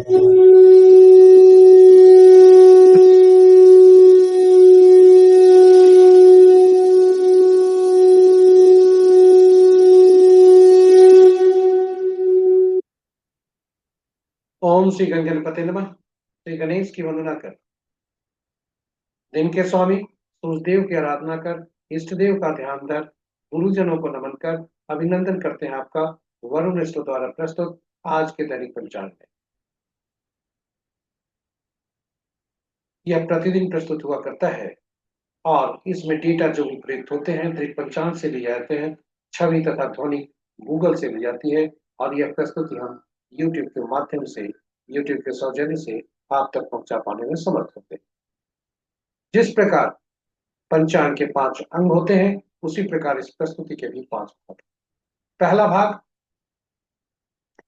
ओम श्री गणपते नमः। श्री गणेश की वंदना कर, दिन के स्वामी सूर्यदेव की आराधना कर, इष्ट देव का ध्यान धर, गुरुजनों को नमन कर, अभिनंदन करते हैं आपका वरुण स्टो द्वारा प्रस्तुत आज के दैनिक पंचांग में। यह प्रतिदिन प्रस्तुत हुआ करता है और इसमें डेटा जो भी प्रयुक्त होते हैं दैनिक पंचांग से लिए जाते हैं, छवि तथा ध्वनि गूगल से ली जाती है और यह प्रस्तुति हम यूट्यूब के माध्यम से, यूट्यूब के सौजन्य से आप तक पहुंचा पाने में समर्थ होते हैं। जिस प्रकार पंचांग के 5 अंग होते हैं, उसी प्रकार इस प्रस्तुति के भी 5 भाग। पहला भाग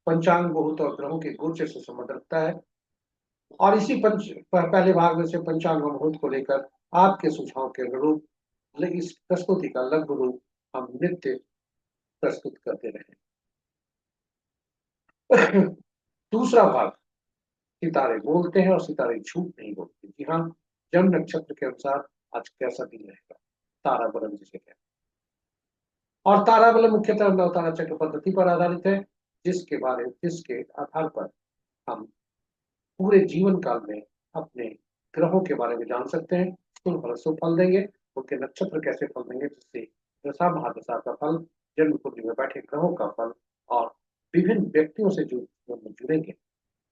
पंचांग मुहूर्त और ग्रहों के गोचर से संबंध रखता है और इसी पहले भाग में से पंचांग और मुहूर्त को लेकर आपके सुझाव के अनुरूप इस प्रस्तुति का लघु रूप हम नित्य प्रस्तुत करते रहे। दूसरा भाग सितारे बोलते हैं और सितारे झूठ नहीं बोलते। जी हाँ, जन्म नक्षत्र के अनुसार आज कैसा दिन रहेगा, तारा बलम जिसे कहते हैं। और तारा बलम मुख्यतः नवतारा चक्र पद्धति पर आधारित है, जिसके आधार पर हम पूरे जीवन काल में अपने ग्रहों के बारे में जान सकते हैं। शुभ फल देंगे, उनके नक्षत्र कैसे फल देंगे, जिससे दशा महादशा का फल, जन्म कुंडली में बैठे ग्रहों का फल और विभिन्न व्यक्तियों से जो जुड़ेंगे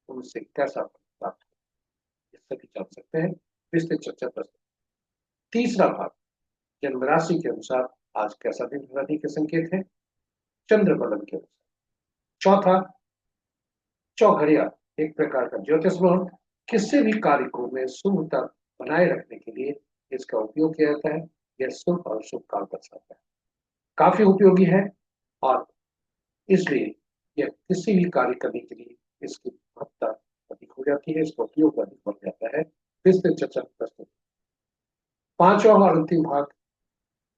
उनसे कैसा फल प्राप्त हो, ये सभी जान सकते हैं। विस्तृत चर्चा प्रस्तुत। तीसरा भाग जन्म राशि के अनुसार आज कैसा दिन रहने के संकेत है, चंद्र बलम के अनुसार। चौथा चौघड़िया एक प्रकार का ज्योतिष मुहूर्त, किसी भी कार्य को में शुभता बनाए रखने के लिए इसका उपयोग किया जाता है। यह शुभ और शुभ काल दर्शाता है, काफी उपयोगी है और इसलिए यह किसी भी कार्य करने के लिए इसकी महत्ता अधिक हो जाती है, इसका उपयोग अधिक बढ़ जाता है। विस्तृत चर्चा प्रस्तुत। पांचवा और अंतिम भाग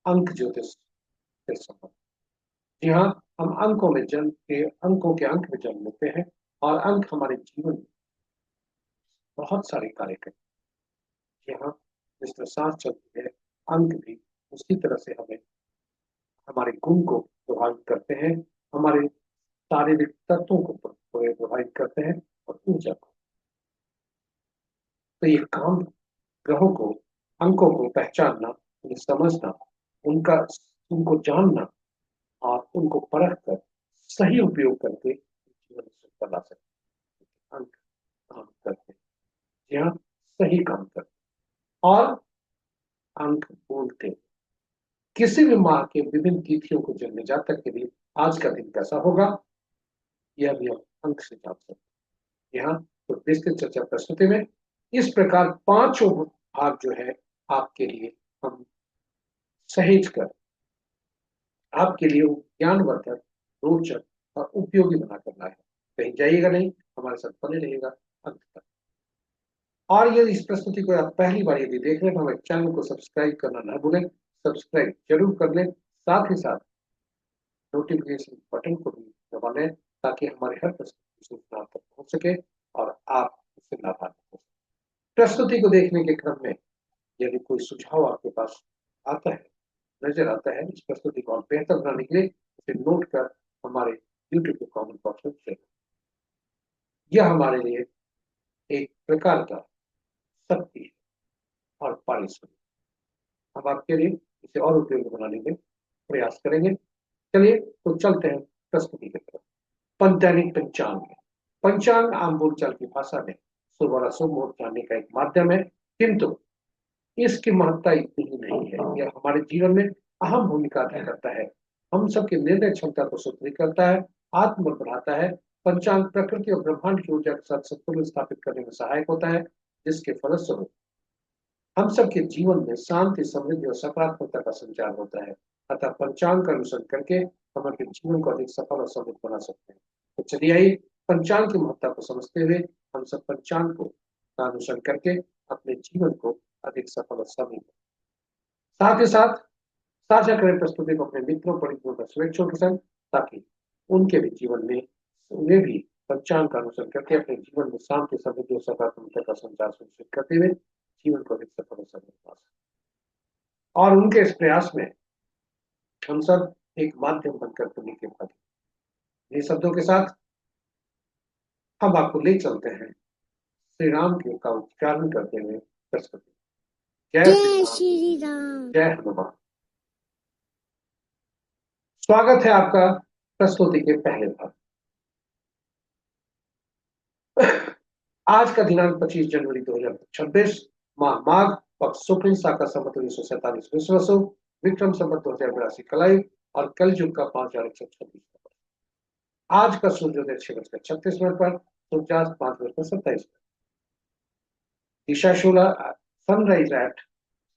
अंक ज्योतिष से संबंध। जी हाँ, हम अंकों के अंक में जन्म लेते हैं और अंक हमारे जीवन में बहुत सारे कार्य करते हैं। यहाँ जिस तरह सांस चलती है, अंक भी उसी तरह से हमें हमारे गुण को प्रभावित करते हैं, हमारे शारीरिक तत्वों को प्रभावित करते हैं और ऊर्जा को। तो ये काम ग्रहों को, अंकों को पहचानना, उन्हें समझना, उनका उनको जानना और उनको परख कर सही उपयोग करके जीवन में सुख ला सकते हैं। अंक काम करते हैं, यहाँ सही काम करते हैं और अंक बोलते हैं। किसी भी माह के विभिन्न तिथियों को जन्मे जातक के लिए आज का दिन कैसा होगा, यह भी हम अंक से जान सकते हैं। यहाँ तो विस्तृत चर्चा प्रस्तुति में इस प्रकार पांचों भाग जो है आपके लिए हम सहेज कर आपके लिए ज्ञानवर्धक, रोचक और उपयोगी बना करना है। कहीं जाइएगा नहीं, हमारे साथ बने रहेगा अंत तक। और यदि इस प्रस्तुति को आप पहली बार यदि देख रहे हैं तो हमारे चैनल को सब्सक्राइब करना न भूलें, सब्सक्राइब जरूर कर लें, साथ ही साथ नोटिफिकेशन बटन को भी दबा लें ताकि हमारे हर प्रस्तुति सूचना आप तक पहुंच सके और आप उससे लाभान्वित हो सकें। प्रस्तुति को देखने के क्रम में यदि कोई सुझाव आपके पास आता है, नजर आता है, इस प्रस्तुति को और बेहतर बनाने के लिए इसे नोट कर हमारे यूट्यूब के कमेंट बॉक्स में शेयर। यह हमारे लिए एक प्रकार का शक्ति है और पारिश्रमिक। हम आपके लिए इसे और उपयोगी बनाने के प्रयास करेंगे। चलिए तो चलते हैं प्रस्तुति की तरफ। दैनिक पंचांग। पंचांग आम बोलचाल की भाषा में शुभ और अशुभ मुहूर्त जानने का एक माध्यम है, किंतु इसकी महत्ता इतनी ही नहीं है। यह हमारे जीवन में अहम भूमिका अदा करता है, हम सबकी निर्णय क्षमता को सुदृढ़ करता है, आत्मबल बढ़ाता है। पंचांग प्रकृति और ब्रह्मांड की ऊर्जा के साथ संतुलन स्थापित करने में सहायक होता है, जिसके फलस्वरूप हम सबके जीवन में शांति, समृद्धि और सकारात्मकता का संचार होता है। अतः पंचांग का अनुसरण करके हम अपने जीवन को अधिक सफल और समृद्ध बना सकते हैं। तो चलिए आइए पंचांग की महत्ता को समझते हुए हम सब पंचांग को का अनुसरण करके अपने जीवन को अधिक सफल और समृद्ध, साथ ही साथ साझा करें प्रस्तुति को अपने मित्रों, परिजनों, शुभेच्छुओं के संग, ताकि उनके भी जीवन में उन्हें भी पंचांग का अनुसरण करके अपने जीवन में शांति, समृद्धि और सकारात्मकता का संचार सुनिश्चित करते हुए जीवन को अधिक सफल और समृद्ध बना सकते हैं। और उनके इस प्रयास में हम सब एक माध्यम बनकर तुल्य के भागी। इन शब्दों के साथ हम आपको ले चलते हैं श्री राम के का उच्चारण करते हुए प्रस्तुति। जय श्री राम, जय हनुमान। स्वागत है आपका प्रस्तुति के पहले भाग। आज का दिनांक 25 जनवरी 2026, माह माघ, पक्ष शुक्ल, शाका संवत 1947 विश्वसु, विक्रम संवत 2082 कलाई और कलयुग का 5126। आज का सूर्योदय 6:36 पर, सूर्यास्त 5:27। दिशा शूला, sunrise at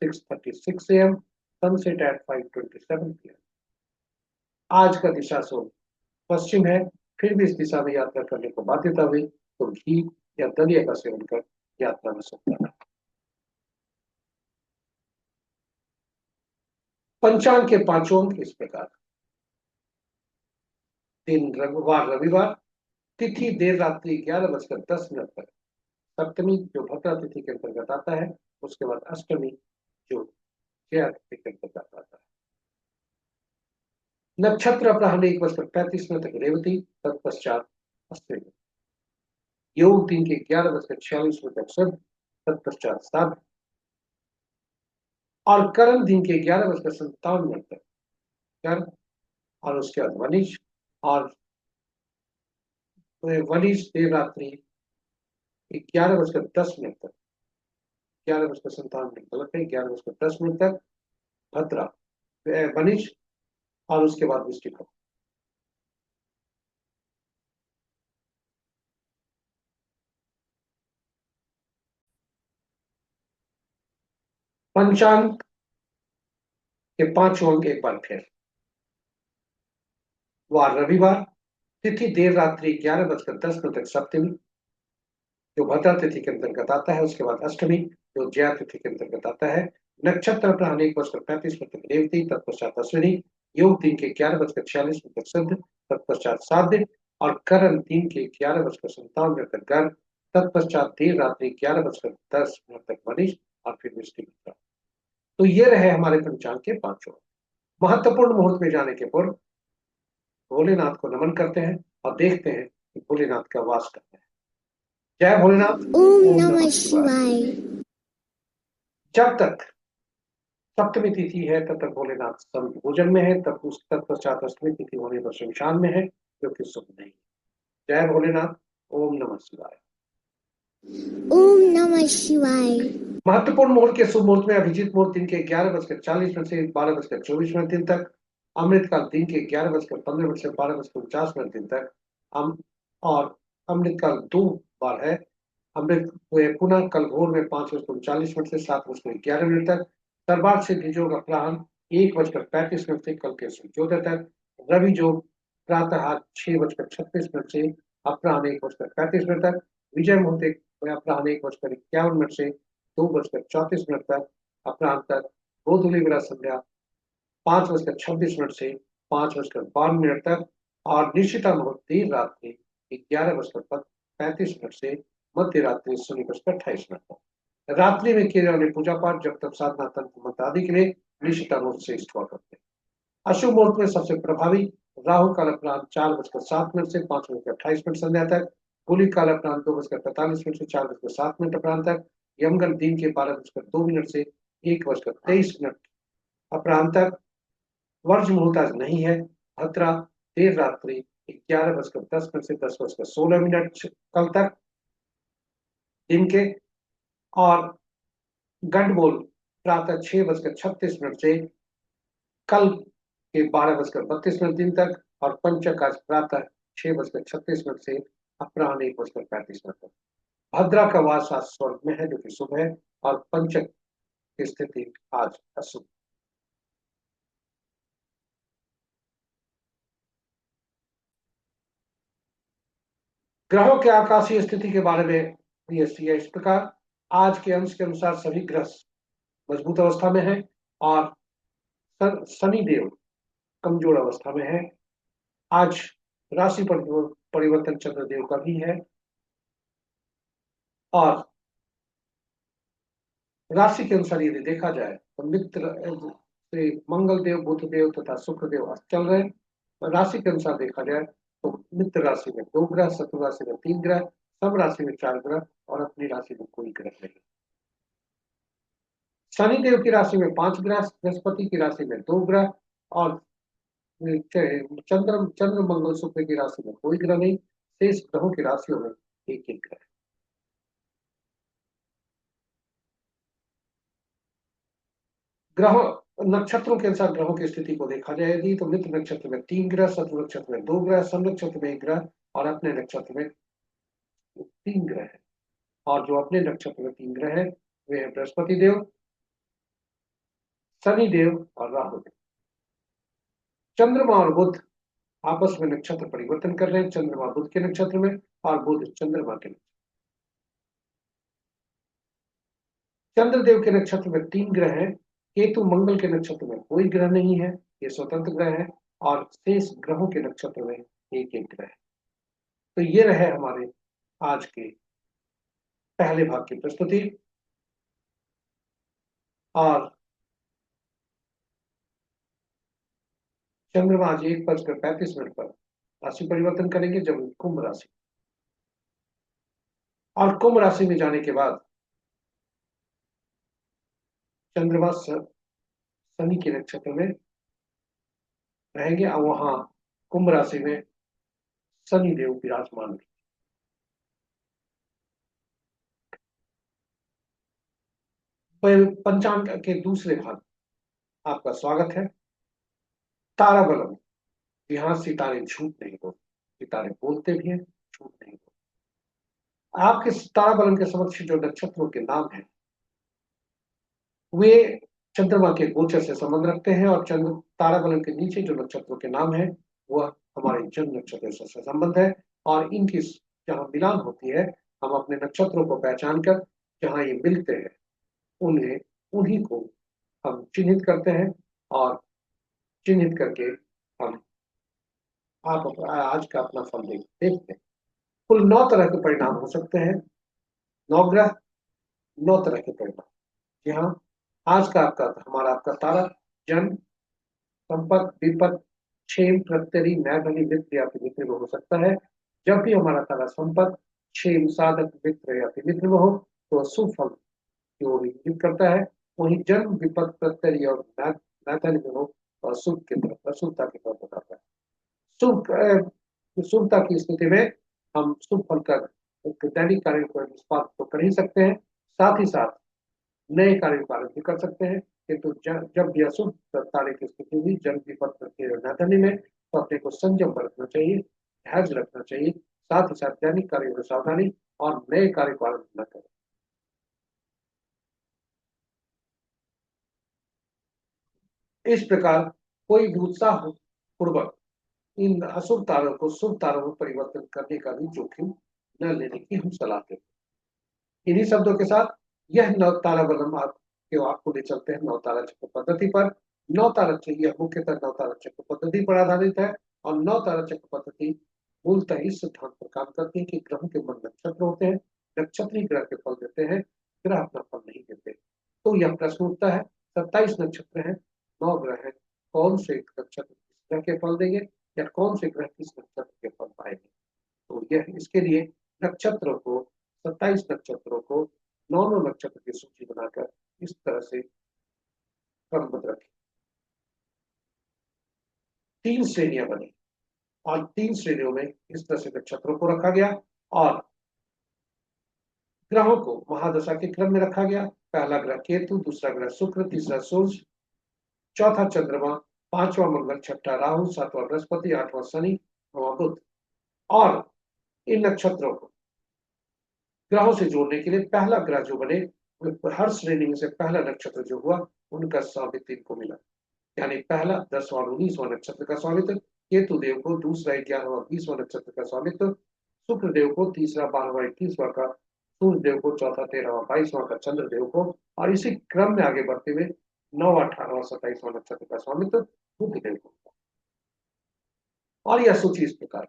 6:36 AM, sunset at 5:27 PM। आज का दिशा शोध पश्चिम है, फिर भी इस दिशा में यात्रा करने को बाध्यता हुई तो घी या दलिया का सेवन कर यात्रा में सुखता है। पंचांग के पांचों अंक इस प्रकार। दिन रविवार, तिथि देर रात्रि 11:10 तक, सप्तमी जो भद्रा तिथि के अंतर्गत आता है, उसके बाद अष्टमी जो जया तिथि के अंतर्गत आता है। नक्षत्र अपराह्न 1:35 तक रेवती, तत्पश्चात अश्विनी। योग दिन के 11:46 तक सिद्ध, तत्पश्चात श्राद्ध। और करण दिन के 11:57 तक कर, और उसके बाद वनिज, और वनिज देर रात्रि 11:10 तक, 11:57 गलत है, 11:10 तक भद्रा वनिज, और उसके बाद वृश्चिक। पंचांग के पांचों अंक एक बार फिर। वार रविवार, तिथि देर रात्रि 11:10 तक सप्तमी जो भद्रा तिथि के अंतर्गत आता है, उसके बाद अष्टमी जो जया तिथि के अंतर्गत आता है। नक्षत्र अपराह्न 1:35 तक रेवती, तत्पश्चात अश्विनी। योग दिन के 11:46 तक सिद्ध, तत्पश्चात श्राद्ध। और करण दिन के 11:57 तक गर्भ, तत्पश्चात देर रात्रि 11:10 तक वनिज, और फिर वृश्चिक। तो ये रहे हमारे पंचांग के पांचों। महत्वपूर्ण मुहूर्त में जाने के पूर्व भोलेनाथ को नमन करते हैं और देखते हैं कि भोलेनाथ का वास करते हैं। जय भोलेनाथ, ओम नमः शिवाय। जब तक सप्तमी तिथि है तब तक भोलेनाथ भोजन में है, तब उस तत्पश्चात अष्टमी तिथि होने पर शमशान में है, जो कि शुभ नहीं। जय भोलेनाथ, ओम नमः शिवाय। ओम नमः शिवाय। महत्वपूर्ण मुहूर्त के शुभ मुहूर्त में अभिजीत मुहूर्त दिन के 11:40 से 12:24 तक, अमृतकाल दिन के 11:15 से 12:49 तक, और अमृतकाल 2 बार है। अमृत पुनः कल भोर में 5:39 से 7:11 तक, दरबार से भिजोग अपराह्न 1:35 से कल के सूर्योदय तक, रवि जोग प्रातः 6:36 से अपराह्न 1:35 तक, विजय मुहूर्त अपराह्न 1:51 से 2:34 तक, अपराह्न तक गोधूली विरा संध्या 5:26 से 5:52 तक, और निशिता मुहूर्त देर रात्रि 11:35 से मध्य रात्रि 0:28 तक। रात्रि में किए जाने पूजा पाठ, जब तक साधना, तंत्र मंत्र आदि के लिए निशिता मुहूर्त से हुआ करते हैं। अशुभ मुहूर्त में सबसे प्रभावी राहु काल अपराह्न 4:07 से 5:28 संध्या तक, गुली काल अपराह्न 2:45 से 4:07 अपराह्न तक, यमगन दिन के 12:02 से 1:23 अपराह्न तक। वर्ज मुहूर्त आज नहीं है। भद्रा देर रात्रि 11:10 से 10:16 कल तक दिन के, और गंडमोल प्रातः 6:36 से कल के 12:32 दिन तक, और पंचक आज प्रातः 6:36 से अपराह्न 1:35 तक। भद्रा का वास आज स्वर्ग में है, जो कि शुभ है, और पंचक की स्थिति आज अशुभ। ग्रहों के आकाशीय स्थिति के बारे में ये इस प्रकार। आज के अंश के अनुसार सभी ग्रह मजबूत अवस्था में है, और शनि देव कमजोर अवस्था में है। आज राशि पर जो परिवर्तन चंद्रदेव का भी है। और राशि के अनुसार यदि देखा जाए तो मित्र से मंगल देव, बुध देव तथा शुक्र देव अस्त चल रहे हैं। राशि के अनुसार देखा जाए तो मित्र राशि में 2 ग्रह, शत्रु राशि में 3 ग्रह, सब राशि में 4 ग्रह और अपनी राशि में कोई ग्रह नहीं। शनि देव की राशि में 5 ग्रह, बृहस्पति की राशि में 2 ग्रह और चंद्र चंद्र मंगल शुक्र की राशि में कोई ग्रह नहीं। शेष ग्रहों की राशियों में एक एक ग्रह। ग्रहों नक्षत्रों के अनुसार ग्रहों की स्थिति को देखा जाए यदि तो मित्र नक्षत्र में 3 ग्रह, शत्रु नक्षत्र में 2 ग्रह, सन नक्षत्र में 1 ग्रह और अपने नक्षत्र में 3 ग्रह है। और जो अपने नक्षत्र में 3 ग्रह है वे है बृहस्पति देव, शनि देव और राहु देव। चंद्रमा और बुध आपस में नक्षत्र परिवर्तन कर रहे हैं, चंद्रमा बुध के नक्षत्र में और बुध चंद्रमा के नक्षत्र। चंद्रदेव के नक्षत्र में 3 ग्रह हैं, केतु मंगल के नक्षत्र में कोई ग्रह नहीं है, ये स्वतंत्र ग्रह है और शेष ग्रहों के नक्षत्र में एक एक ग्रह है। तो ये रहे हमारे आज के पहले भाग की प्रस्तुति। और चंद्रमा आज 1:35 पर राशि परिवर्तन करेंगे जब कुंभ राशि, और कुंभ राशि में जाने के बाद चंद्रमा शनि के नक्षत्र में रहेंगे और वहां कुंभ राशि में शनि देव विराजमान। पंचांग के दूसरे भाग आपका स्वागत है। तारा बलम, यहाँ सितारे झूठ नहीं बोलते, सितारे बोलते भी हैं, झूठ नहीं बोलते। आपके तारा बलम के समक्ष जो नक्षत्रों के नाम हैं वे चंद्रमा के गोचर से संबंध रखते हैं और चंद्र तारा बलम के नीचे जो नक्षत्रों के नाम है वह हमारे जन्म नक्षत्र से संबंध है। और इनकी जहां मिलान होती है हम अपने नक्षत्रों को पहचान कर जहां ये मिलते हैं उन्हें उन्हीं को हम चिन्हित करते हैं और चिन्हित करके हम आप आज का अपना फल देखते हैं। कुल 9 तरह के परिणाम हो सकते हैं। 9 ग्रह, 9 तरह के परिणाम। जी हाँ, आज का हमारा आपका तारा जन्म, संपर्क, विपत, क्षेम, प्रत्यरि, नैभली, मित्र या मित्र में हो सकता है। जब भी हमारा तारा संपर्क, क्षेम, साधक, मित्र या मित्र में हो तो शुभ फल की ओर इंगित करता है। वहीं जन्म, विपत, प्रत्यरि और नैथली में हो तो अशुभ की तरफ, अशुभता की तरफ बताता है। शुभता की स्थिति में हम शुभ फल कर दैनिक कार्य को निष्पादित तो कर ही सकते हैं, साथ ही साथ नए कार्य पालन भी कर सकते हैं। किंतु जब भी अशुभ कार्य की स्थिति हुई, जल विपद नैथनी में, तो अपने को संयम बरतना चाहिए, धैर्य रखना चाहिए, साथ ही साथ दैनिक कार्यों में सावधानी और नए कार्य पालन न करें। इस प्रकार कोई भी उत्साह पूर्वक इन अशुभ तारों को शुभ तारों में परिवर्तन करने का भी जोखिम न लेने की हम सलाह देते हैं। इन्हीं शब्दों के साथ यह नव तारा बलम आपको ले चलते हैं नव तारा चक्र पद्धति पर। नौ तारा चक्र यह मुख्यतः नव तारा चक्र पद्धति पर आधारित है और नव तारा चक्र पद्धति मूलतः इस सिद्धांत पर काम करती है कि ग्रहों के मन नक्षत्र होते हैं, नक्षत्रीय ग्रह के फल देते हैं, ग्रह अपना फल नहीं देते। तो यह प्रश्न उठता है 27 नक्षत्र हैं, 9 ग्रह हैं, कौन से नक्षत्र किस ग्रह के फल देंगे या कौन से ग्रह किस नक्षत्र के फल पाएंगे। तो यह इसके लिए नक्षत्रों को 27 नक्षत्रों को 9 नक्षत्र की सूची बनाकर इस तरह से क्रमबद्ध रखें। 3 श्रेणियां बनी और 3 श्रेणियों में इस तरह से नक्षत्रों को रखा गया और ग्रहों को महादशा के क्रम में रखा गया। पहला ग्रह केतु, दूसरा ग्रह शुक्र, तीसरा सूर्य, चौथा चंद्रमा, पांचवा मंगल, छठा राहु, सातवां बृहस्पति, आठवां शनि, नौवां बुध। और इन नक्षत्रों को ग्रहों से जोड़ने के लिए पहला ग्रह जो बने हर श्रेणी में से पहला नक्षत्र जो हुआ उनका स्वामित्व इनको मिला। यानी पहला 10वां 19वां नक्षत्र का स्वामित्व केतु देव को, दूसरा 11वां 20वां नक्षत्र का स्वामित्व शुक्र देव को, तीसरा 12वां 21वां का सूर्य देव को, चौथा 13वां 22वां का चंद्र देव को और इसी क्रम में आगे बढ़ते हुए 9वां 18वां 27वां नक्षत्र का स्वामित्व बुध देव को। और यह सूची इस प्रकार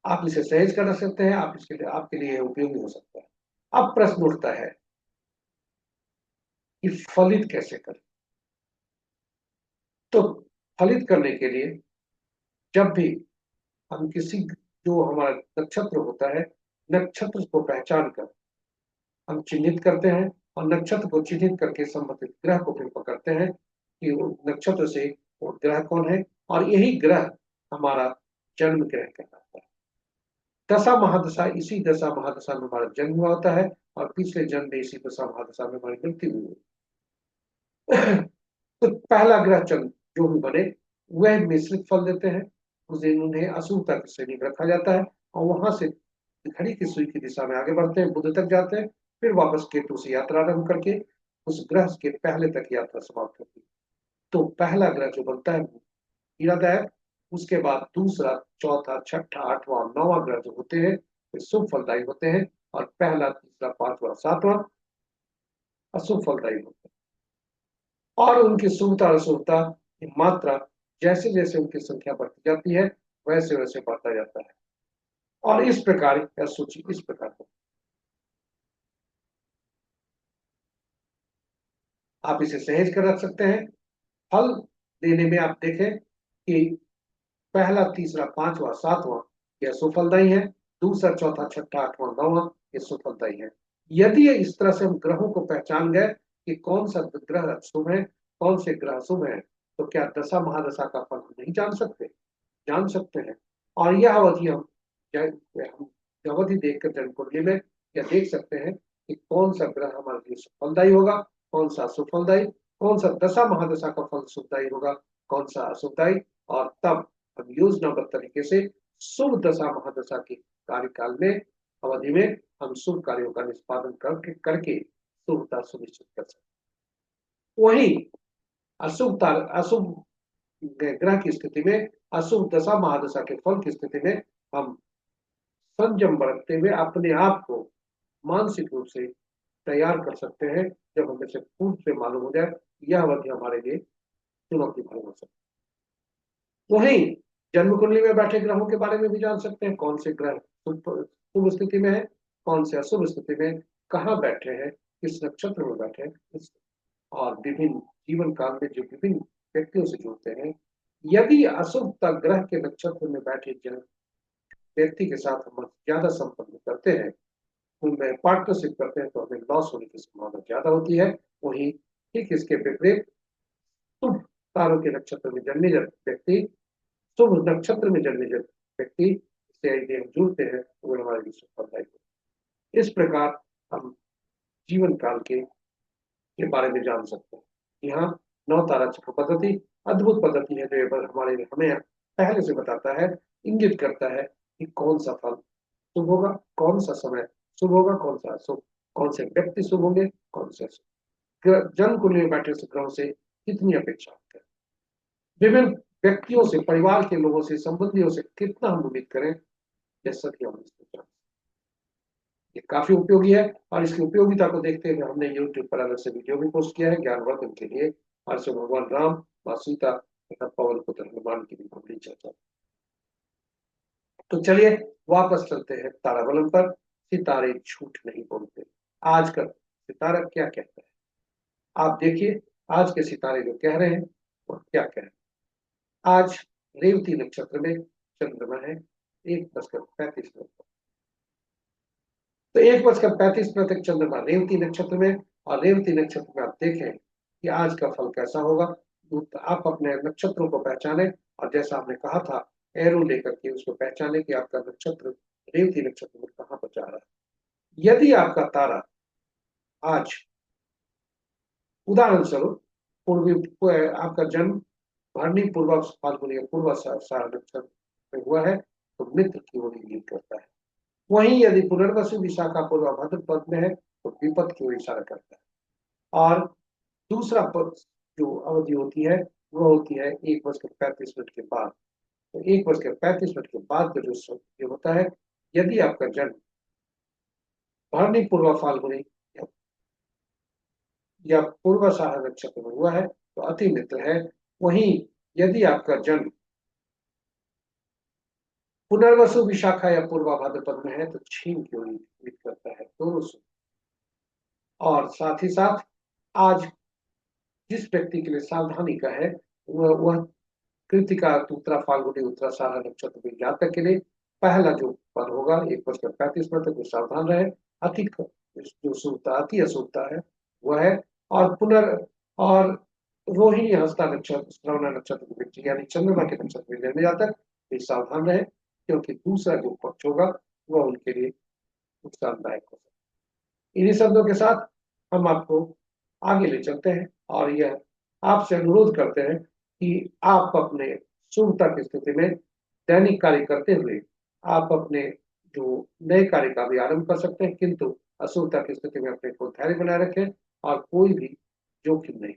आप इसे सहज कर सकते हैं, आप इसके लिए आपके लिए उपयोगी हो सकता है। अब प्रश्न उठता है कि फलित कैसे करें। तो फलित करने के लिए जब भी हम किसी जो हमारा नक्षत्र होता है, नक्षत्र को पहचान कर हम चिन्हित करते हैं, और नक्षत्र को चिन्हित करके संबंधित ग्रह को फिर पकड़ते हैं कि वो नक्षत्र से वो ग्रह कौन है, और यही ग्रह हमारा जन्म ग्रह कहलाता है। दशा महादशा, इसी दशा महादशा में हमारा जन्म हुआ होता है, और पिछले जन्म में इसी दशा महादशा में हमारी मृत्यु हुई है। तो पहला ग्रह चंद्र जो भी बने वह मिश्रित फल देते हैं। उस दिन उन्हें अशुभता की श्रेणी में रखा जाता है, और वहां से घड़ी की सुई की दिशा में आगे बढ़ते हैं, बुध तक जाते हैं, फिर वापस केतु से यात्रा आरंभ करके उस ग्रह के पहले तक यात्रा समाप्त होती है। तो पहला ग्रह जो बनता है वो पीड़ादायक, उसके बाद दूसरा, चौथा, छठा, आठवां और नौवां ग्रह जो होते हैं वे शुभ फलदायी होते हैं, और पहला, तीसरा, पांचवा, सातवां अशुभ फलदायी होते हैं। और उनकी शुभता और अशुभता की मात्रा जैसे जैसे उनकी संख्या बढ़ती जाती है वैसे वैसे बढ़ता जाता है। और इस प्रकार यह सूची इस प्रकार है। आप इसे सहेज कर रख सकते हैं। फल देने में आप देखें कि पहला, तीसरा, पांचवा, सातवां यह सुफलदायी है, दूसरा, चौथा, छठा, आठवां, नौवां ये सुफलदायी है। यदि इस तरह से हम ग्रहों को पहचान गए कि कौन सा ग्रह शुभ है, कौन से ग्रह शुभ है, तो क्या दशा महादशा का फल हम नहीं जान सकते? जान सकते हैं। और यह अवधि हम अवधि देखकर जन्म कुंडली में यह देख सकते हैं कि कौन सा ग्रह हमारे लिए सुफलदायी होगा, कौन सा सुफलदायी, कौन सा दशा महादशा का फल सुखदायी होगा, कौन सा अशुभदायी। और तब हम योजनाबद्ध तरीके से शुभ दशा महादशा के कार्यकाल में, अवधि में हम शुभ कार्यों का निष्पादन करके करके शुभता सुनिश्चित कर सकते हैं। वहीं अशुभ ग्रह की स्थिति में, अशुभ दशा महादशा के फल की स्थिति में हम संयम बरतते हुए अपने आप को मानसिक रूप से तैयार कर सकते हैं। जब हमें से पूर्व से मालूम हो जाए यह अवधि हमारे लिए चुनौती भरी हो सकती है। वहीं जन्म कुंडली में बैठे ग्रहों के बारे में भी जान सकते हैं, कौन से ग्रह शुभ स्थिति में है, कौन से अशुभ स्थिति में, कहाँ बैठे हैं, किस नक्षत्र में बैठे हैं, और विभिन्न जीवन काल में जो विभिन्न व्यक्तियों से जुड़ते हैं। यदि अशुभ ग्रह के नक्षत्र में बैठे जन व्यक्ति के साथ हम ज्यादा संपर्क करते हैं, उनमें पार्टनरशिप करते हैं, तो हमें लॉस होने की संभावना ज्यादा होती है। वहीं ठीक इसके विपरीत शुभ तारों के नक्षत्र में जन्मे व्यक्ति, शुभ नक्षत्र में जन्मे व्यक्ति से यदि हम जुड़ते हैं तो वो हमारे लिए सुखदायक है। इस प्रकार हम जीवन काल के बारे में जान सकते हैं। यहाँ नौ तारा चक्र पद्धति अद्भुत पद्धति है, जो हमारे हमें पहले से बताता है, इंगित करता है कि कौन सा फल शुभ होगा, कौन सा समय शुभ होगा, कौन सा अशुभ, कौन से व्यक्ति शुभ होंगे, कौन से अशुभ। जन्म कुंडली में बैठे ग्रहों से कितनी अपेक्षा होती है, विभिन्न व्यक्तियों से, परिवार के लोगों से, संबंधियों से कितना हम उम्मीद करें, यह सभी हम इसमें जान। ये काफी उपयोगी है, और इसकी उपयोगिता को देखते हुए हमने YouTube पर अलग से वीडियो भी पोस्ट किया है ज्ञानवर्धन के लिए। और से भगवान राम, माँ सीता तथा पवन पुत्र हनुमान की भी कुंडली चर्चा। तो चलिए वापस चलते हैं ताराबलम पर। सितारे झूठ नहीं बोलते। आज का सितारा क्या कहता है, आप देखिए। आज के सितारे जो कह रहे हैं वो क्या कह रहे हैं। आज रेवती नक्षत्र में चंद्रमा है 1:35 पर। तो 1:35 तक चंद्रमा रेवती नक्षत्र में, और रेवती नक्षत्र में आप देखें कि आज का फल कैसा होगा। तो आप अपने नक्षत्रों को पहचाने, और जैसा आपने कहा था एरो लेकर के उसको पहचाने कि आपका नक्षत्र रेवती नक्षत्र में कहां पर जा रहा है। यदि आपका तारा आज उदाहरण स्वरूप पूर्वी आपका जन्म भरनी पूर्वा फाल्गुनी या पूर्वा नक्षत्र में हुआ है तो मित्र की ओर इंगित करता है। वहीं यदि पुनर्वसु विशाखा पूर्वा भद्र पद में है तो विपद की ओर इशारा करता है। और दूसरा पद जो अवधि होती है वह होती है 1:35 के बाद। तो 1:35 के बाद का जो होता है, यदि आपका जन्म भरनी पूर्वा फाल्गुनी या पूर्वाषाढ़ नक्षत्र में हुआ है तो अति मित्र है। वहीं यदि आपका जन्म पुनर्वसु विशाखा या पूर्वा भाद्रपद में है तो छीन की ओर इंगित करता है, दोनों सूत्र। और साथ ही साथ आज जिस व्यक्ति के लिए सावधानी का है वह कृतिका, उत्तरा फाल्गुनी, उत्तराषाढ़ नक्षत्र में जातक के लिए पहला जो पद होगा 1:35 तक वो सावधान रहे। अधिक जो शुभता, अति अशुभता है वह है। और और रोहिणी हस्ता नक्षत्र, श्रवण नक्षत्र के व्यक्ति यानी चंद्रमा के नक्षत्र में जन्मे जातक भी सावधान रहे, क्योंकि दूसरा जो पक्ष होगा वह उनके लिए नुकसानदायक हो सकता है। इन्हीं शब्दों के साथ हम आपको आगे ले चलते हैं और यह आपसे अनुरोध करते हैं कि आप अपने शुभता की स्थिति में दैनिक कार्य करते हुए आप अपने जो नए कार्य का भी आरंभ कर सकते हैं, किंतु अशुभता की स्थिति में अपने को धैर्य बनाए रखें और कोई भी जोखिम नहीं।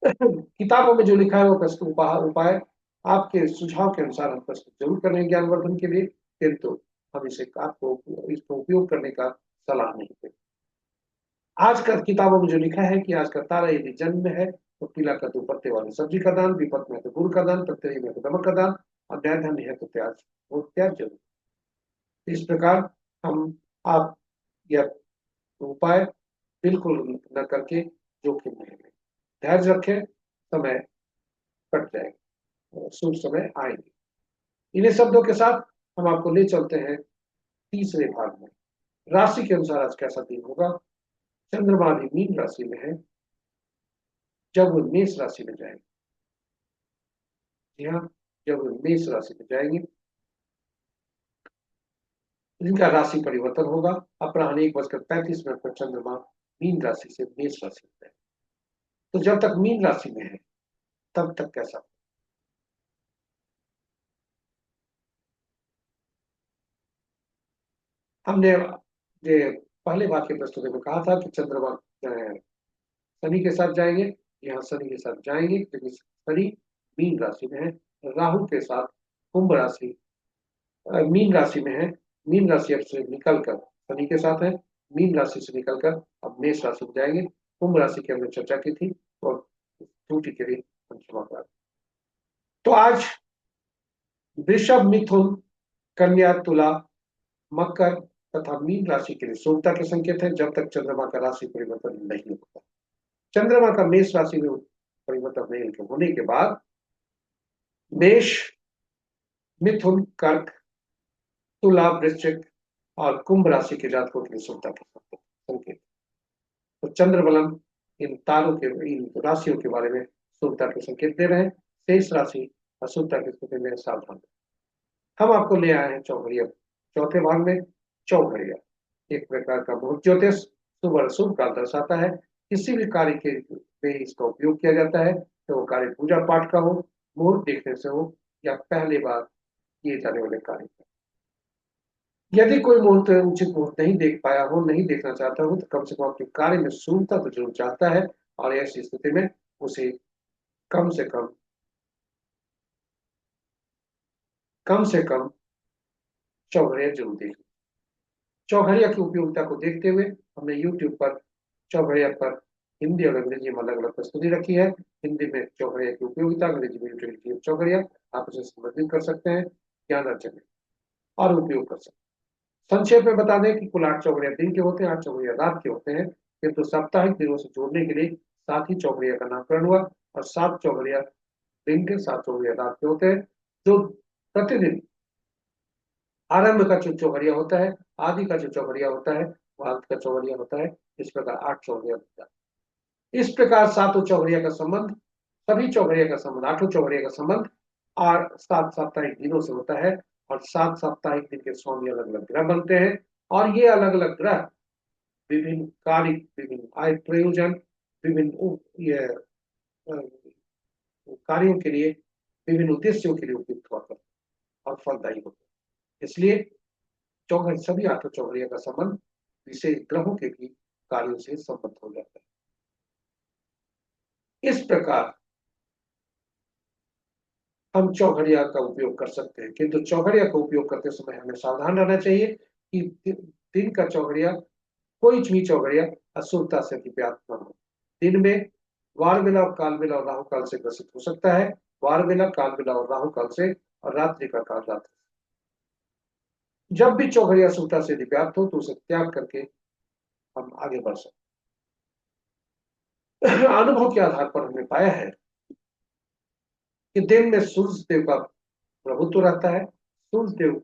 किताबों में जो लिखा है वो प्रश्न उपाय आपके सुझाव के अनुसार हम प्रश्न जरूर करेंगे ज्ञानवर्धन के लिए, किंतु हम इसे आपको इसको उपयोग करने का सलाह नहीं देते। आज का किताबों में जो लिखा है कि आज का तारा यदि जन्म में है तो पीला कद्दू पत्ते वाली सब्जी का दान, विपत में तो गुड़ का दान, तत्तरी में तो नमक का दान, और न्यायधन्य है तो प्याज, वो प्याज जरूर। इस प्रकार हम आप यह उपाय बिल्कुल न करके जोखिम नहीं लें, धैर्य रखें, समय कट जाएगा, शुभ समय आएंगे। इन्हीं शब्दों के साथ हम आपको ले चलते हैं तीसरे भाग में। राशि के अनुसार आज कैसा दिन होगा। चंद्रमा भी मीन राशि में है, जब वो मेष राशि में जाएंगे, जी हाँ, जब वो मेष राशि में जाएंगे इनका राशि परिवर्तन होगा। अपराह्न 1:35 पर चंद्रमा मीन राशि से मेष राशि में जाएंगे। तो जब तक मीन राशि में है तब तक कैसा। हमने ये पहले भाग के प्रस्तुति में कहा था कि चंद्रमा शनि के साथ जाएंगे, यहाँ शनि के साथ जाएंगे क्योंकि शनि मीन राशि में है, राहु के साथ कुंभ राशि मीन राशि में है। मीन राशि अब से निकलकर शनि के साथ है, मीन राशि से निकलकर अब मेष राशि में जाएंगे। कुंभ राशि की हमने चर्चा की थी और त्रुटि के लिए हम क्षमा प्रार्थना। तो आज वृषभ, मिथुन, कन्या, तुला, मकर तथा मीन राशि के लिए शुभता के संकेत है जब तक चंद्रमा का राशि परिवर्तन नहीं होता। चंद्रमा का मेष राशि में परिवर्तन नहीं होने के बाद मेष, मिथुन, कर्क, तुला, वृश्चिक और कुंभ राशि के जातकों के लिए शुभता के संकेत। तो चंद्र बलम इन तारों के, इन राशियों के बारे में शुभता के संकेत दे रहे हैं। शेष राशि अशुभता की स्थिति में सावधान। हम आपको ले आए हैं चौघड़िया चौथे भाग में। चौघड़िया एक प्रकार का मुहूर्त ज्योतिष, शुभ और अशुभ काल दर्शाता है। किसी भी कार्य के में इसका उपयोग किया जाता है, तो वो कार्य पूजा पाठ का हो, मुहूर्त देखने से हो या पहले बार किए जाने वाले कार्य। यदि कोई मुहूर्त उचित मुहूर्त नहीं देख पाया हो, नहीं देखना चाहता हो, तो कम से कम अपने कार्य में शुभता तो जरूर चाहता है और ऐसी स्थिति में उसे कम से कम चौघड़िया जरूर देखना। चौघड़िया की उपयोगिता को देखते हुए हमने YouTube पर चौघड़िया पर हिंदी और अंग्रेजी में अलग अलग प्रस्तुति रखी है। हिंदी में चौघड़िया की उपयोगिता, अंग्रेजी में यूटिलिटी ऑफ चौघड़िया, आप उसे संबंधित कर सकते हैं, ज्ञान अर्जन और उपयोग कर सकते हैं। संक्षेप में बता दें कि कुल 8 चौघड़िया दिन के होते हैं, 8 चौघड़िया रात के होते हैं, किंतु साप्ताहिक दिनों से जोड़ने के लिए 7 ही चौघड़िया का नामकरण हुआ और 7 चौघड़िया दिन के, 7 चौघड़िया रात के होते हैं। जो प्रतिदिन आरंभ का जो चौघड़िया होता है, आदि का जो चौघड़िया होता है, वो अंत का चौघड़िया होता है। इस प्रकार 8 चौघड़िया होता है। इस प्रकार 7 चौघड़िया का संबंध, सभी चौघड़िया का संबंध, 8 चौघड़िया का संबंध और 7 साप्ताहिक दिनों से होता है और 7 साप्ताहिक दिन के स्वामी अलग अलग ग्रह बनते हैं और ये अलग अलग ग्रह विभिन्न कार्य, विभिन्न आय प्रयोजन, विभिन्न ये कार्यों के लिए, विभिन्न उद्देश्यों के लिए उपयुक्त हुआ करते और फलदायी होते हैं। इसलिए सभी 8 चौघड़िया का संबंध विशेष ग्रहों के भी कार्यों से संबद्ध हो जाता है। इस प्रकार हम चौघड़िया का उपयोग कर सकते हैं, किंतु चौघड़िया का उपयोग करते समय हमें सावधान रहना चाहिए कि दिन का चौघड़िया, कोई भी चौघड़िया अशुभता से व्याप्त न हो। दिन में वार बेला और काल बेला और राहु काल से ग्रसित हो सकता है, वार बेला, काल बेला और राहु काल से, और रात्रि का काल रात्रि। जब भी चौघड़िया सुविधा से यदि व्याप्त हो तो उसे त्याग करके हम आगे बढ़ सकते। अनुभव के आधार पर हमने पाया है कि दिन में सूर्य देव का प्रभुत्व रहता है। सूर्य देव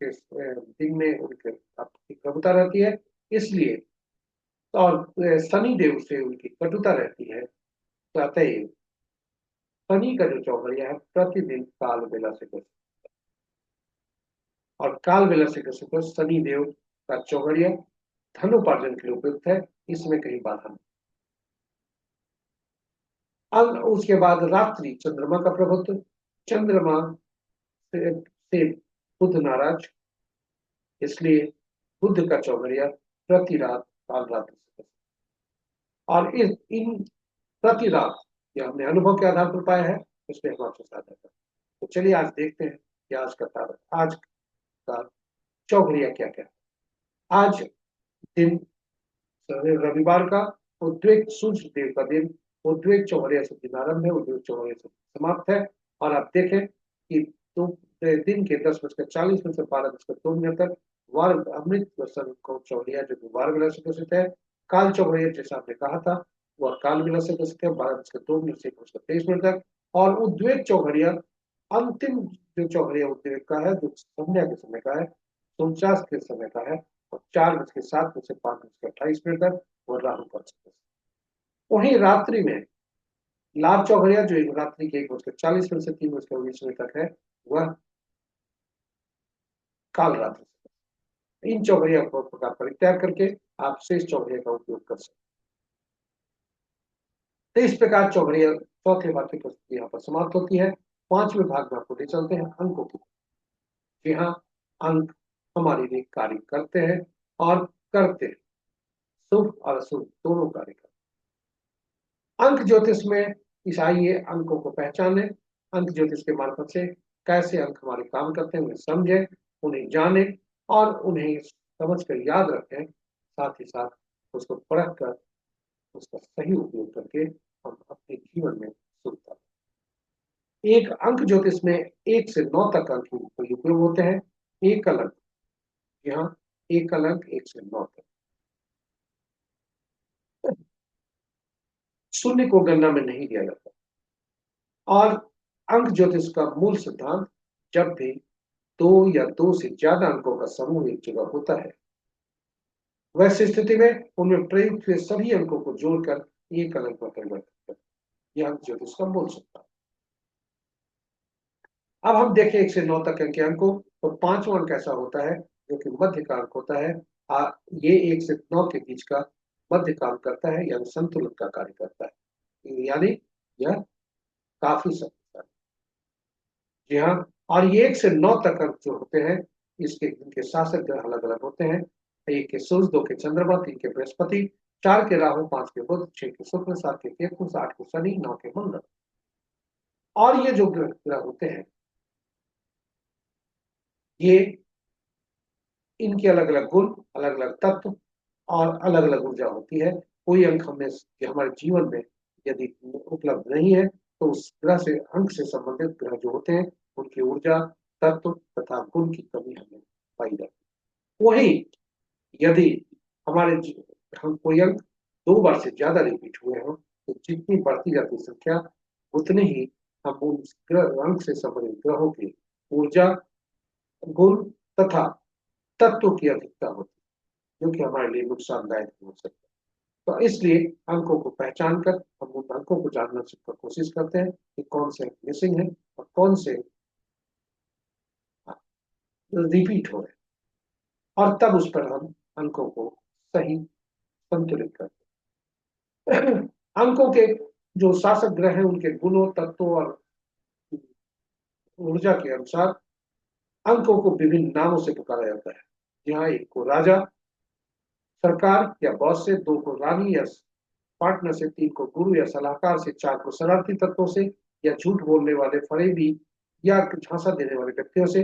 के दिन में उनके आपकी प्रभुता रहती है, इसलिए और शनि देव से उनकी कटुता रहती है। तो अतएव शनि का जो चौघड़िया है प्रतिदिन काल बेला से कर, और काल बेला से कर शनि देव का चौघड़िया धनोपार्जन के लिए उपयुक्त है, इसमें कहीं बाधा नहीं। अब उसके बाद रात्रि चंद्रमा का प्रभुत्व। चंद्रमा से बुध नाराज, इसलिए बुध का चौघड़िया प्रति रात काल रात्रि से, और इस इन प्रति रात ये हमने अनुभव के आधार पर पाया है, इसलिए हम आपसे साझा करते हैं। तो चलिए आज देखते हैं कि आज का तारीख, आज का चौघड़िया क्या क्या है। आज दिन रविवार का उद्वेग सूर्य देव का दिन उद्वेग चौघड़िया से दिन आरंभ है, उद्वेग चौघड़िया से समाप्त है। और आप देखें कि तो दिन के 10:40 से 12:02 तक वार अमृत वसन को चौघड़िया जो कि वार विला से ग्रसित है। काल चौघड़िया जैसा आपने कहा था वह काल विला से ग्रसित है 12:02 से 1:23 तक। और उद्वेग चौघड़िया अंतिम जो चौघड़िया उद्वेग का है जो संध्या के समय का है, 49 के समय का है, और 4:07 से 5:28 तक वह राहु का समय। वहीं रात्रि में लाभ चौघड़िया जो एक रात्रि के 1:40 से 3:19 तक है, वह काल रात्रि से। इन चौघड़िया को प्रकार परित्याग करके आप शेष चौघड़िया का उपयोग कर सकते हैं। तो इस प्रकार चौघड़िया चौथे भाग की प्रस्तुति यहाँ पर समाप्त होती है। पांचवें भाग में आपको ले चलते हैं अंकों की। जी हाँ, अंक हमारे लिए कार्य करते हैं और करते हैं, शुभ और अशुभ दोनों कार्य करते हैं। अंक ज्योतिष में इस आइए अंकों को पहचाने, अंक ज्योतिष के मार्फत से कैसे अंक हमारे काम करते हैं उन्हें समझे, उन्हें जाने और उन्हें समझ कर याद रखें, साथ ही साथ उसको परख कर उसका सही उपयोग करके हम अपने जीवन में सुखता। एक अंक ज्योतिष में 1 से 9 तक अंक उपयोग होते हैं। एक अलग, यहाँ एक अलग 1 से 9 तक, शून्य को गणना में नहीं लिया जाता। और अंक ज्योतिष का मूल सिद्धांत, जब भी दो या दो से ज्यादा अंकों का समूह एक जगह होता है, वैसी स्थिति में उनमें प्रयुक्त हुए सभी अंकों को जोड़कर एक अंक में परिवर्तित करते हैं। यह अंक ज्योतिष का मूल सिद्धांत। अब हम देखें 1 से 9 तक के अंकों, तो पांचवा अंक ऐसा होता है जो कि मध्य का अंक होता है। ये 1 से 9 के बीच का मध्य काम करता है, यानी संतुलन का कार्य करता है, यानी यह काफी शक्तिशाली। जी हाँ, और ये 1 से 9 तक अंक जो होते हैं, इसके इनके शासक ग्रह अलग अलग होते हैं। 1 के सूर्य, 2 के चंद्रमा, 3 के बृहस्पति, 4 के राहु, 5 के बुध, 6 के शुक्र, 7 के केतु, 8 के शनि, 9 के मंगल। और ये जो ग्रह होते हैं, ये इनके अलग अलग गुण, अलग अलग तत्व और अलग अलग ऊर्जा होती है। कोई अंक हमें हमारे जीवन में यदि उपलब्ध नहीं है तो उस ग्रह से, अंक से संबंधित ग्रह जो होते हैं, उनकी ऊर्जा, तत्व तथा गुण की कमी हमें पाई जाती है। वही यदि हमारे हम कोई अंक 2 बार से ज्यादा रिपीट हुए हो तो जितनी बढ़ती जाती संख्या, उतने ही हम उन ग्रह अंक से संबंधित ग्रहों की ऊर्जा, गुण तथा तत्व की अधिकता होती है, जो कि हमारे लिए नुकसानदायक हो सकता है। तो इसलिए अंकों को पहचान कर हम उन अंकों को जानना सीखकर कोशिश करते हैं कि कौन से मिसिंग है और कौन से रिपीट हो रहे हैं, और तब उस पर हम अंकों को सही संतुलित करते हैं। अंकों के जो शासक ग्रह हैं उनके गुणों, तत्वों और ऊर्जा के अनुसार अंकों को विभिन्न नामों से पुकारा जाता है। यहाँ 1 को राजा, सरकार या बॉस से, 2 को रानी या पार्टनर से, 3 को गुरु या सलाहकार से, 4 को शरारती तत्वों से या झूठ बोलने वाले, फरेबी या झांसा देने वाले व्यक्तियों से,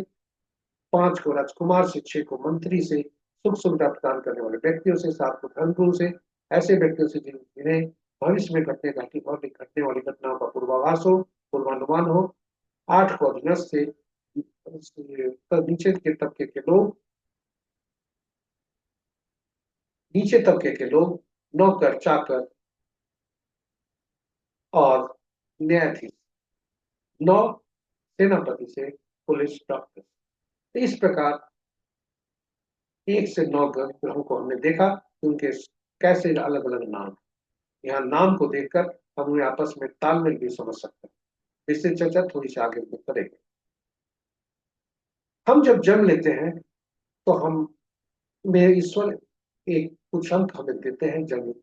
5 को राजकुमार से, 6 को मंत्री से, सुख सुविधा प्रदान करने वाले व्यक्तियों से, 7 को धर्मगुरु से, ऐसे व्यक्तियों से जिन्हें भविष्य में घटने वाली घटनाओं का पूर्वाभास हो, पूर्वानुमान हो, 8 को अधीनस्थ से, नीचे के तबके के लोग, नीचे तबके के लोग, नौकर चाकर और न्यायाधीश, 9 सेनापति से पुलिस डॉक्टर। इस प्रकार 1 से 9 ग्रहों को हमने देखा कि उनके कैसे अलग अलग नाम। यहाँ नाम को देखकर हम उन्हें आपस में तालमेल भी समझ सकते हैं। इससे चर्चा थोड़ी सी आगे करेंगे। हम जब जन्म लेते हैं तो हम में ईश्वर एक कुछ अंक हमें देते हैं जन्म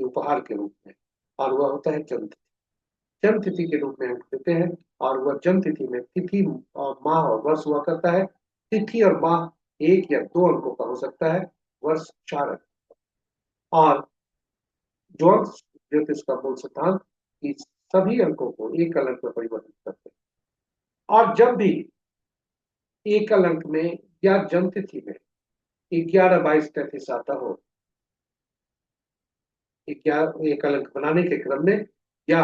उपहार के रूप में, और वह होता है जन्म तिथि। जन्म तिथि के रूप में अंक देते हैं, और वह जन्म तिथि में तिथि और माह और वर्ष हुआ करता है। तिथि और माह 1 या 2 अंकों का हो सकता है, वर्ष 4 अंक। और ज्योतिष ज्योतिष का मूल सिद्धांत कि सभी अंकों को एकल अंक में परिवर्तित करते हैं। और जब भी एकल अंक में या जन्म तिथि में 11, 22, 33 आता हो, एकल अंक बनाने के क्रम में या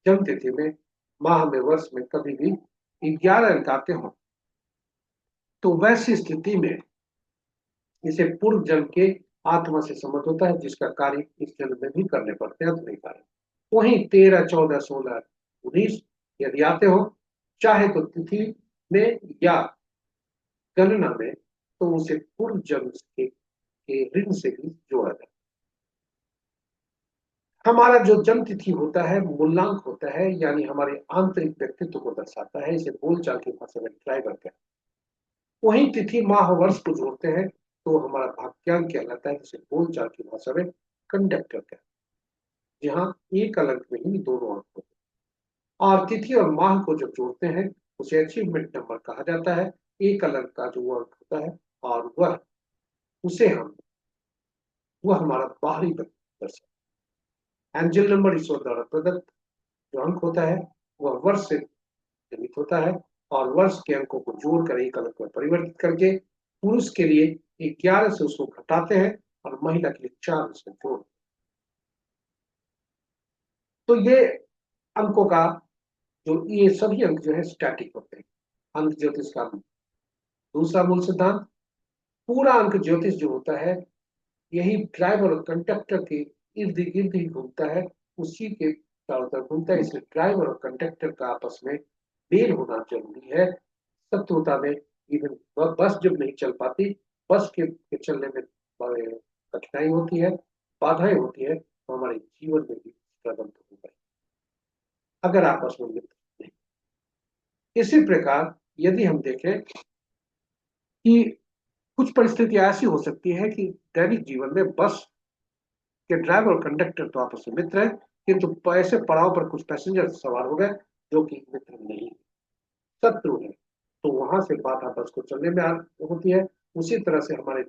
जन्म तिथि में, माह में, वर्ष में कभी भी 11 अंक आते हो, तो वैसी स्थिति में इसे पूर्व जन्म के आत्मा से संबंध होता है, जिसका कार्य इस जन्म में भी करने पड़ते हैं अपने कार्य। वहीं 13, 14, 16, 19 यदि आते हो, चाहे तो तिथि में या गणना में, तो उसे पूर्व जन्म के ऋण से भी जोड़ा जाए। हमारा जो जन्म तिथि होता है मूलांक होता है, यानी हमारे आंतरिक व्यक्तित्व को दर्शाता है। इसे बोलचाल की भाषा में ड्राइवर कहते हैं। वहीं तिथि माह वर्ष को जोड़ते हैं तो हमारा भाग्यांक कहलाता है, जिसे बोलचाल की भाषा में कंडक्टर कहते हैं। जहां एक अंक में ही दोनों अंक होते हैं। और तिथि और माह को जब जोड़ते हैं उसे अचीवमेंट नंबर कहा जाता है। एक अंक का जो अंक होता है, और उसे हम वह हमारा बाहरी व्यक्तित्व दर्शाता है। एंजल नंबर ईश्वर द्वारा प्रदत्त जो अंक होता है वह वर्ष से जनित होता है, और वर्ष के अंकों को जोड़कर एक अंक में परिवर्तित करके पुरुष के लिए 11 से उसको घटाते हैं, और महिला के लिए 4 उसमें जोड़। तो ये अंकों का जो ये सभी अंक जो है स्टैटिक होते हैं। अंक ज्योतिष का दूसरा मूल सिद्धांत, पूरा अंक ज्योतिष जो होता है यही ड्राइवर और कंडक्टर के इर्द गिर्द ही घूमता है, उसी के चारों तरफ घूमता है। इसलिए ड्राइवर और कंडक्टर का आपस में मेल होना जरूरी है। शत्रुता में इवन बस जब नहीं चल पाती, बस के चलने में कठिनाई होती है, बाधाएं होती है, तो हमारे जीवन में भी स्ट्रगल होगा अगर आपस में मित्र नहीं। इसी प्रकार यदि हम देखें कि कुछ परिस्थितियां ऐसी हो सकती है कि दैनिक जीवन में बस के ड्राइवर और कंडक्टर तो आपस में मित्र है, किंतु ऐसे पड़ाव पर कुछ पैसेंजर सवार हो गए जो कि मित्र नहीं, शत्रु है, तो वहां से बाधा बस को चलने में होती है। उसी तरह से हमारे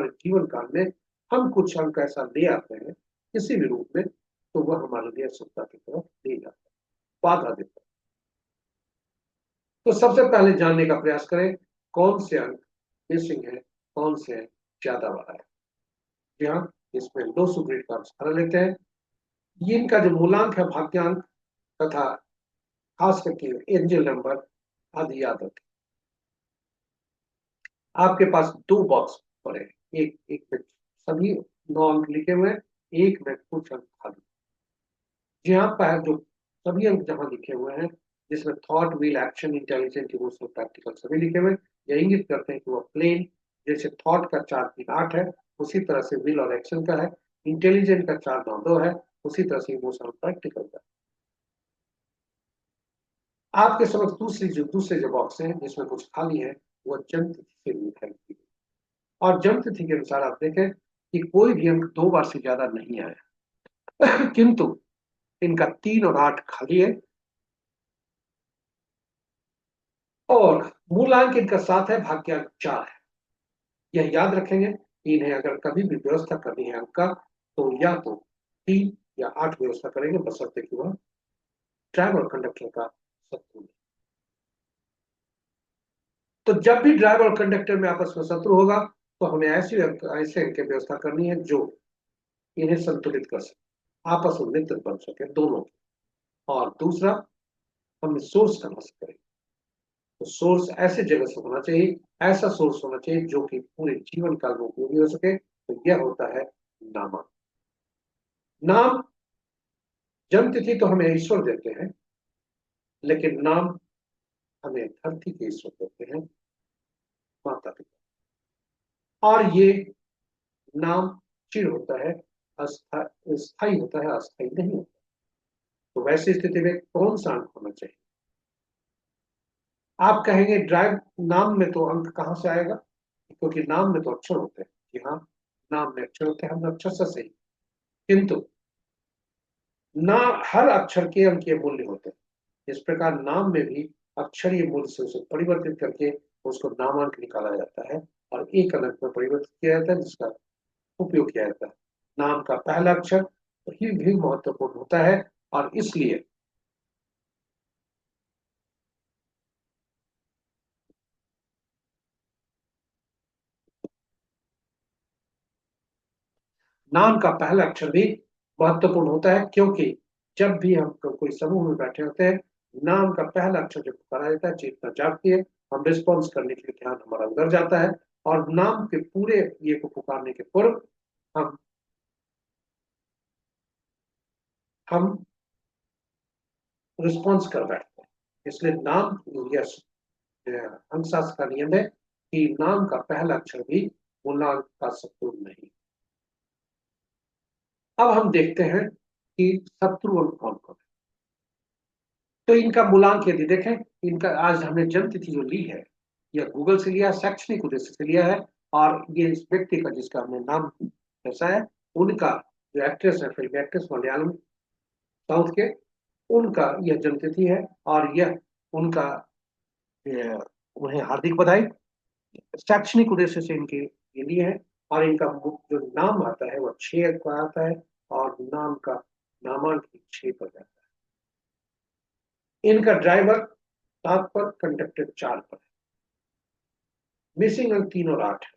जीवन काल में हम कुछ अंक ऐसा ले आते हैं किसी भी रूप में, तो वह हमारे लिए असुविधा की तरफ ले जाता है, बाधा देता है। तो सबसे पहले जानने का प्रयास करें कौन से अंक मिसिंग है, कौन से ज्यादा वाला है। जी हाँ, इसमें लो सुग्रीड का सहारा लेते हैं। ये इनका जो मूलांक है भाग्यांक तथा खास करके एंजल नंबर आदि याद रखें। आपके पास 2 बॉक्स पड़े हैं, एक एक में सभी 9 अंक लिखे हुए हैं, एक में कुछ अंक खाली। जहां पर जो सभी अंक जहां लिखे हुए हैं, जिसमें thought, will, action, intelligent, emotional, practical सभी लिखे हुए हैं, यह इंगित करते हैं कि वह प्लेन, जैसे थॉट का 4, 3, 8 है, उसी तरह से विल और एक्शन का है। इंटेलिजेंट का 4, 9, 2 है, उसी तरह से इमोशनल, प्रैक्टिकल का। आपके समक्ष दूसरे जो बॉक्स हैं जिसमें कुछ खाली है, वह जन्म तिथि से लिखा है। और जन्म तिथि के अनुसार आप देखें कि कोई भी अंक 2 बार से ज्यादा नहीं आया किंतु इनका 3 और 8 खाली है, और मूलांक इनका 7 है, भाग्यांक 4 है। यह याद रखेंगे कि इन्हें अगर कभी भी व्यवस्था करनी है अंक का, तो या तो 3 या 8 व्यवस्था करेंगे, बशर्ते कि वह ड्राइवर और कंडक्टर का शत्रु नहीं। तो जब भी ड्राइवर और कंडक्टर में आपस में शत्रु होगा, तो हमें ऐसे अंक की व्यवस्था करनी है जो इन्हें संतुलित कर सके, आपस में मित्र बन सके दोनों। और दूसरा, हम सोर्स कहां से करें। तो सोर्स ऐसे जगह से होना चाहिए, ऐसा सोर्स होना चाहिए जो कि पूरे जीवन काल में उपयोगी हो सके। तो यह होता है नाम। नाम, जन्म तिथि तो हमें ईश्वर देते हैं, लेकिन नाम हमें धरती के ईश्वर देते हैं, माता पिता। और ये नाम चिर होता है, स्थायी होता है, अस्थायी नहीं होता। तो वैसी स्थिति में कौन सा अंक होना चाहिए? आप कहेंगे ड्राइव, नाम में तो अंक कहां से आएगा, क्योंकि नाम में तो अक्षर होते हैं। जी हाँ, नाम में अक्षर होते हैं, हम अक्षर से सही। किंतु ना हर अक्षर के अंकीय मूल्य होते हैं। इस प्रकार नाम में भी अक्षरीय मूल्य से उसे परिवर्तित करके उसको नामांक निकाला जाता है और एक अंक में परिवर्तित किया जाता है, जिसका उपयोग किया जाता है। नाम का पहला अक्षर ही भी महत्वपूर्ण होता है, और इसलिए नाम का पहला अक्षर भी महत्वपूर्ण होता है, क्योंकि जब भी हम कोई समूह में बैठे होते हैं, नाम का पहला अक्षर जब पुकारा जाता है, चेतना जागती है, हम रिस्पॉन्स करने के लिए ध्यान हमारा उधर जाता है, और नाम के पूरे ये को पुकारने के पूर्व हम हम रिस्पॉन्स कर बैठते हैं। इसलिए नाम, यह अंकशास्त्र का नियम है कि नाम का पहला अक्षर भी मूलांक का शत्रु नहीं। अब हम देखते हैं कि शत्रु अंक कौन कौन है। तो इनका मूलांक यदि देखें, इनका आज हमने जन्म तिथि जो ली है, यह गूगल से लिया, शैक्षणिक उद्देश्य से लिया है। और ये इस व्यक्ति का जिसका हमने नाम दर्शाया है, उनका जो एक्ट्रेस है, फिल्म एक्ट्रेस मलयालम साउथ के, उनका यह जन्म तिथि है। और यह उनका उन्हें हार्दिक बधाई। शैक्षणिक उद्देश्य से इनके ये लिए हैं। और इनका जो नाम आता है वह 6 का आता है, और नाम का नामांक भी 6 पर जाता है। इनका ड्राइवर 7 पर, कंडक्टर 4 पर है। मिसिंग अंक 3 और 8 है।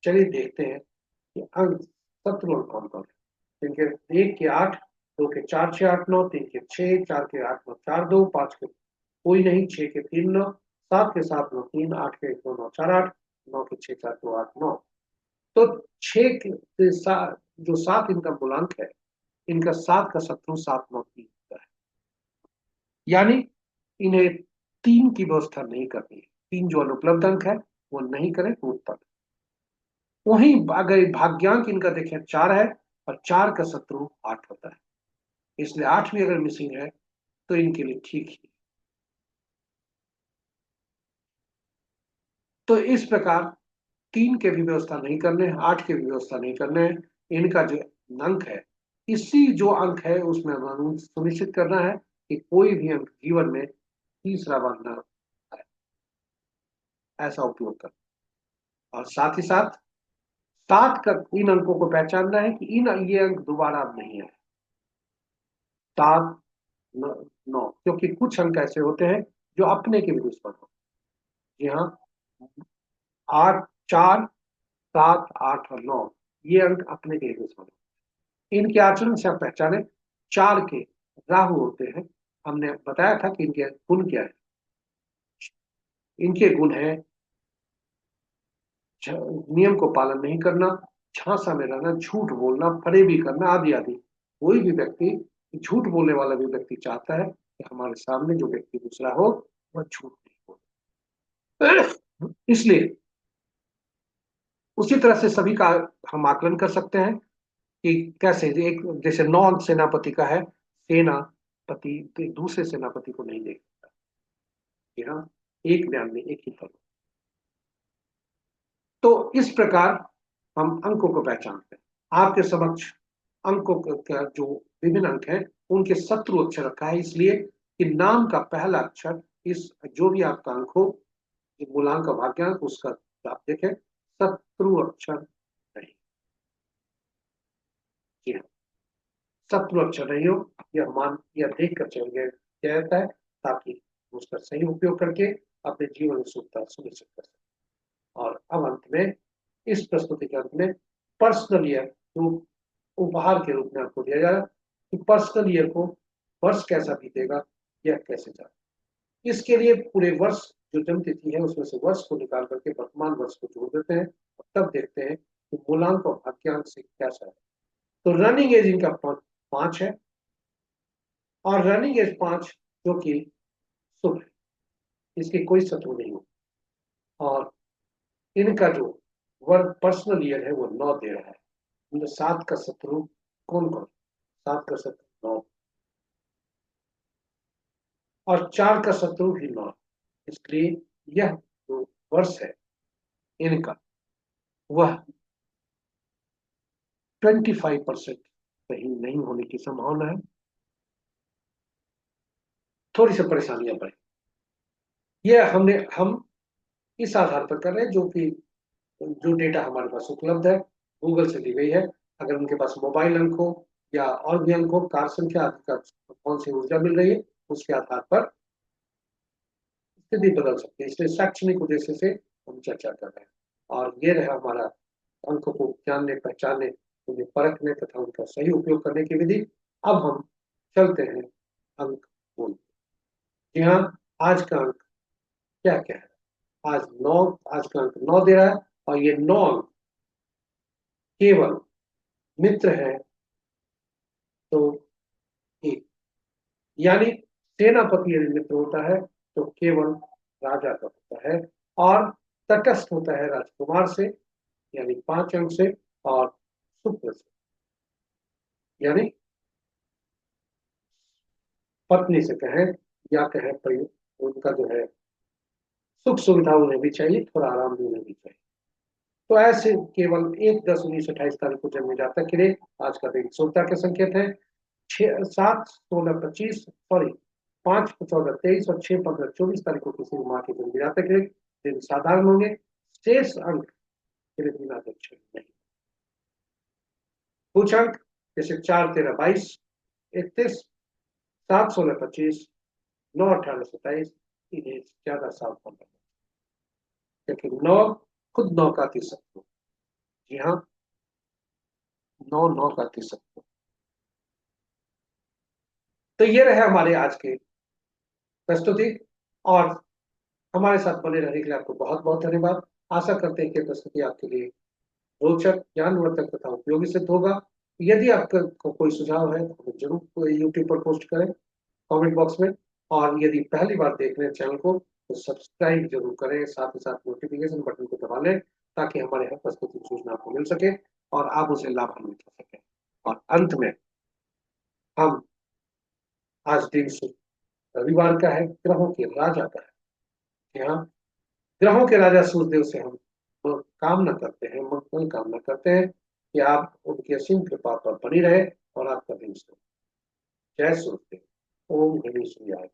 चलिए देखते हैं कि अंक शत्रु अंक कौन कौन है। इनके 1 के 8, 2 के 4, 6 8 9, 3 के 6, 4 के 8 9 4 2, 5 के कोई नहीं, 6 के 3 9, 7 के 7 9 3, 8 के 1 2 9 4 8, 9 के 6 4 2 8 9। तो 6 के साथ जो 7 इनका मूलांक है, इनका 7 का शत्रु 7 9 3 होता है। यानी इन्हें 3 की व्यवस्था नहीं करनी है। 3 जो अनुपलब्ध अंक है वो नहीं करें तो उत्तम। वहीं अगर भाग्यांक इनका देखें 4 है, और 4 का शत्रु 8 होता है, इसलिए 8 भी अगर मिसिंग है तो इनके लिए ठीक ही। तो इस प्रकार 3 के भी व्यवस्था नहीं करने, 8 के भी व्यवस्था नहीं करने। इनका जो अंक है, इसी जो अंक है उसमें हमें सुनिश्चित करना है कि कोई भी अंक जीवन में तीसरा बार न आए, ऐसा उपयोग कर। और साथ ही साथ 7 का इन अंकों को पहचानना है कि इन ये अंक दोबारा अब नहीं आए। 7 9, क्योंकि कुछ अंक ऐसे होते हैं जो अपने के भी दुश्मन होते हैं। जी हाँ, 8 4 7 8 और 9, ये अंक अपने के ही दुश्मन होते हैं। इनके आचरण से आप पहचाने। 4 के राहु होते हैं। हमने बताया था कि इनके गुण क्या है। इनके गुण है नियम को पालन नहीं करना, झांसा में रहना, झूठ बोलना, फरेबी करना, आदि आदि। कोई भी व्यक्ति, झूठ बोलने वाला भी व्यक्ति चाहता है कि हमारे सामने जो व्यक्ति दूसरा हो वह झूठ नहीं बोले। इसलिए उसी तरह से सभी का हम आकलन कर सकते हैं कि कैसे एक जैसे 9 अंक सेनापति का है, सेनापति दूसरे सेनापति को नहीं देख सकता। जी हाँ, एक बयान में एक ही फल। तो इस प्रकार हम अंकों को पहचानते हैं। आपके समक्ष अंकों का जो विभिन्न अंक हैं, उनके शत्रु अक्षर रखा है, इसलिए कि नाम का पहला अक्षर, इस जो भी आपका अंक हो, मूलांक का भाग्यांक, उसका आप देखें शत्रु अक्षर नहीं। जी हाँ, शत्रु अक्षर नहीं हो, यह देख कर चल गया किया जाता है, ताकि उसका सही उपयोग करके अपने जीवन में सुखता सुनिश्चित कर सके। और अब अंत में, इस प्रस्तुति के अंत में, पर्सनल ईयर जो उपहार के रूप में आपको दिया जाएगा कि पर्सनल ईयर को वर्ष कैसा बीतेगा, यह कैसे जाए। इसके लिए पूरे वर्ष जो जन्म तिथि है उसमें से वर्ष को निकाल करके वर्तमान वर्ष को जोड़ देते हैं और तब देखते हैं कि मूलांक और भाग्यांक से कैसा है। तो रनिंग एज इनका 5 है, और रनिंग एज 5 जो कि शुभ है, इसके कोई शत्रु नहीं हो। और इनका जो वर्क पर्सनल ईयर है वो 9 दे रहा है। इनमें 7 का शत्रु कौन कौन? 7 का शत्रु 9, और 4 का शत्रु भी 9। इसलिए यह जो वर्ष है इनका, वह 25% सही नहीं होने की संभावना है। थोड़ी सी परेशानियां बढ़ी, यह हम इस आधार पर कर रहे हैं जो डेटा हमारे पास उपलब्ध है, गूगल से दी गई है। अगर उनके पास मोबाइल अंक हो या और भी अंक हो, कार संख्या आदि का कौन सी ऊर्जा मिल रही है, उसके आधार पर स्थिति बदल सकती है। इसलिए शैक्षणिक उद्देश्य से हम चर्चा कर रहे हैं। और ये रहा हमारा अंक को जानने, पहचानने, उन्हें परखने तथा उनका सही उपयोग करने की विधि। अब हम चलते हैं अंक बोल। जी हाँ, आज का अंक क्या क्या है? आज का अंक 9 दे रहा है, और ये 9 अंक केवल मित्र है तो एक, यानी सेनापति यदि मित्र होता है तो केवल राजा का होता है, और तटस्थ होता है राजकुमार से, यानी 5 अंक से, और शुक्र से, यानी पत्नी से कहें या कहें उनका जो है सुख सुविधा उन्हें भी चाहिए, थोड़ा आराम भी उन्हें भी चाहिए। तो ऐसे केवल 1/10/1928 तारीख को जन्मे जातक के लिए आज का दिन शुभता के संकेत है। 7/16/25, सॉरी 5/14/23 और 6/15/24 तारीख को किसी भी माह के जन्म जातक के लिए दिन साधारण होंगे। शेष अंक के लिए दिन अध्यक्ष नहीं। कुछ अंक जैसे 4/13/22, 31, 7/16/25, 9/18/27 इन्हें ज्यादा सावधान रहना, क्योंकि 9 खुद 9 का शत्रु। जी हाँ, 9 9 का शत्रु। तो ये रहे हमारे आज के प्रस्तुति, और हमारे साथ बने रहने के लिए आपको बहुत बहुत धन्यवाद। आशा करते हैं कि प्रस्तुति आपके लिए रोचक, ज्ञानवर्धक तथा उपयोगी सिद्ध होगा। यदि आपका कोई सुझाव है तो जरूर यूट्यूब पर पोस्ट करें कमेंट बॉक्स में। और यदि पहली बार देख रहे हैं चैनल को तो सब्सक्राइब जरूर करें, साथ ही साथ नोटिफिकेशन बटन को दबा लें ताकि हमारे हर प्रस्तुति की सूचना आपको मिल सके और आप उसे लाभान्वित हो सके। और अंत में हम आज दिन रविवार का है, ग्रहों के राजा का है। यहाँ ग्रहों के राजा सूर्यदेव से हम कामना करते हैं, मंगल कामना करते हैं कि आप उनकी असीम कृपा पर बनी रहे और आपका दिन शुभ। जय सूर्यदेव। ओम गणेश सूर्याय।